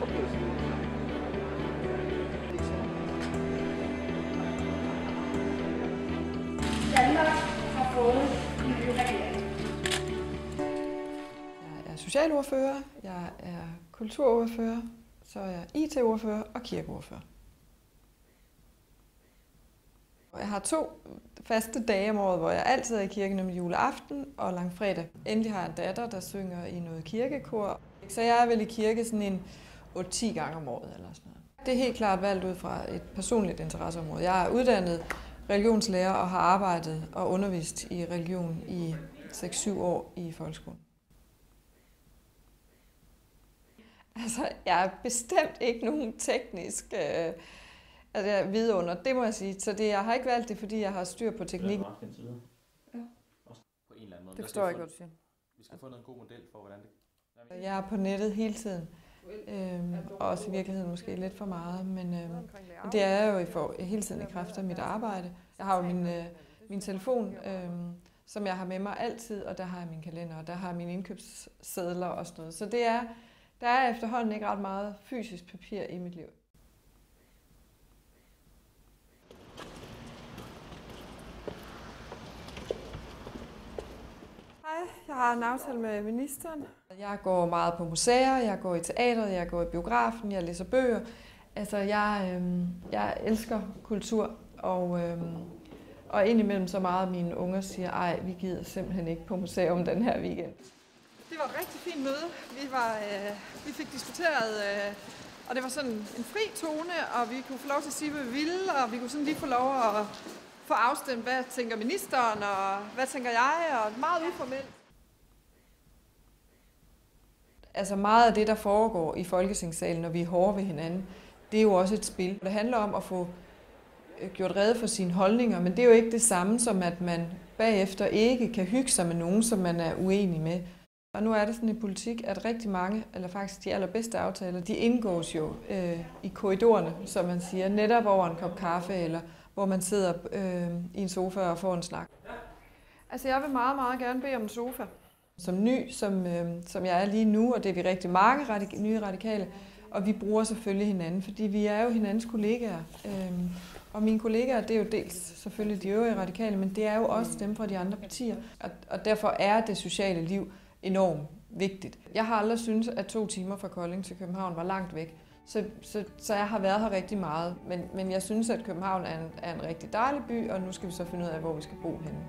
Danmark har fået en ny regering. Jeg er socialordfører, jeg er kulturordfører, så er jeg IT-ordfører og kirkeordfører. Jeg har 2 faste dage om året, hvor jeg altid er i kirken, nemlig juleaften og langfredag. Endelig har jeg en datter, der synger i noget kirkekor. Så jeg er vel i kirke sådan en 8-10 gange om året eller sådan noget. Det er helt klart valgt ud fra et personligt interesseområde. Jeg er uddannet religionslærer og har arbejdet og undervist i religion i 6-7 år i folkeskolen. Altså, jeg er bestemt ikke nogen teknisk vidunder, det må jeg sige. Så jeg har ikke valgt det, fordi jeg har styr på teknikken. Ja. På en eller anden måde. Det forstår jeg godt, du siger. Vi skal få en god model for, hvordan det... Jeg er på nettet hele tiden. Og også i virkeligheden måske lidt for meget, men det er jo hele tiden i kraft af mit arbejde. Jeg har jo min telefon, som jeg har med mig altid, og der har jeg min kalender, og der har jeg mine indkøbssedler og sådan noget. Så der er efterhånden ikke ret meget fysisk papir i mit liv. Hej, jeg har en aftale med ministeren. Jeg går meget på museer, jeg går i teatret, jeg går i biografen, jeg læser bøger. Altså, jeg elsker kultur, og indimellem så meget af mine unger siger, ej, vi gider simpelthen ikke på museum den her weekend. Det var et rigtig fint møde. Vi fik diskuteret, og det var sådan en fri tone, og vi kunne få lov til at sige, hvad vi ville, og vi kunne sådan lige få lov at få afstemt, hvad tænker ministeren, og hvad tænker jeg, og meget uformelt. Altså meget af det, der foregår i Folketingssalen, når vi er hårde ved hinanden, det er jo også et spil. Det handler om at få gjort rede for sine holdninger, men det er jo ikke det samme som, at man bagefter ikke kan hygge sig med nogen, som man er uenig med. Og nu er det sådan i politik, at rigtig mange, eller faktisk de allerbedste aftaler, de indgås jo i korridorerne, som man siger, netop over en kop kaffe, eller hvor man sidder i en sofa og får en snak. Altså jeg vil meget, meget gerne bede om en sofa. Som ny, som jeg er lige nu, og det er vi rigtig mange nye radikale, og vi bruger selvfølgelig hinanden, fordi vi er jo hinandens kollegaer. Og mine kollegaer, det er jo dels selvfølgelig de øvrige radikale, men det er jo også dem fra de andre partier. Og derfor er det sociale liv enormt vigtigt. Jeg har aldrig syntes, at 2 timer fra Kolding til København var langt væk. Så jeg har været her rigtig meget. Men jeg synes, at København er en rigtig dejlig by, og nu skal vi så finde ud af, hvor vi skal bo henne.